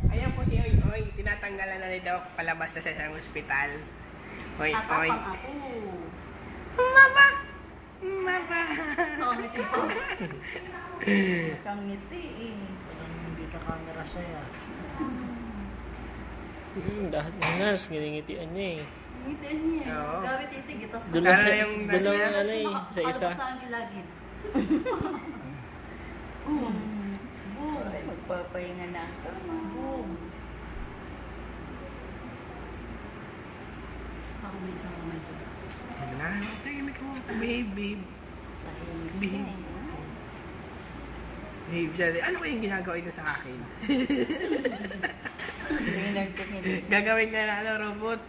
Ayan po si Oy Oy, tinatanggalan na ni Doc palabas na sa isang ospital. Oy Oy. Tatapang ako. Mama! Mama! Oh, ngiti po. Nakangiti eh. Hindi ka camera siya. Lahat ng nurse, giningitian niya eh. Ngitiin niya. Oo. Gamit itig. Tapos Doon Kala lang sa, yung doon lang nasa- ano eh, sa isa. Palabas na ang gilagid. Boom. Magpapahinga na ako. Boom. Ako medyo kamay ko. Ano na? Tahimik mo. Babe, babe. Tahimik Babe. siya eh. Babe, sabi, ano kayong ginagawa ito sa akin? Hindi nagtingin. Gagawin ka na ano, robot.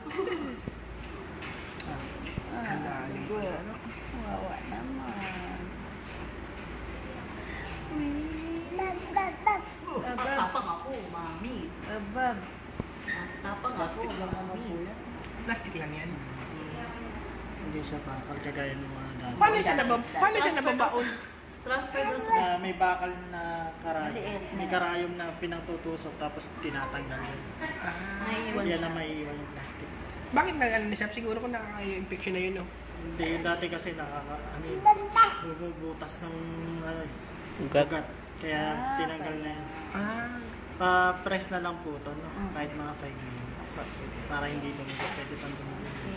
Ah, siguro. Wawa naman. Tapang ako, mami. Abab. Tapang ako, mami. Plastic lang yan. Hindi siya pa. Kagaya ng mga dami. Paano siya nababaon? Transfer doon sa... May bakal na karayom. Maliit. May karayom na pinangtutusok tapos tinatanggal yun. Naiiwan Yan siya. na maiiwan yung plastic. Bakit na ano na siya? Siguro kung nakaka-infection na yun, no? Hindi, dati kasi bubutas ng Ugat. ugat. Kaya tinanggal na yan. Pa-press na lang po ito, no? Kahit mga 5 minutes. Para hindi dumigit. Pwede pang dumigit.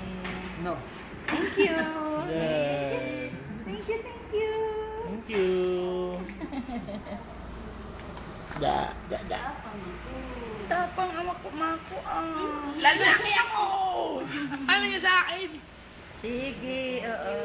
No. Thank you. Yeah. Thank you, thank you. Thank you. Da. Tapang amak ko, mako. Lalaki ako! Ano yun sa akin? Sige, oo.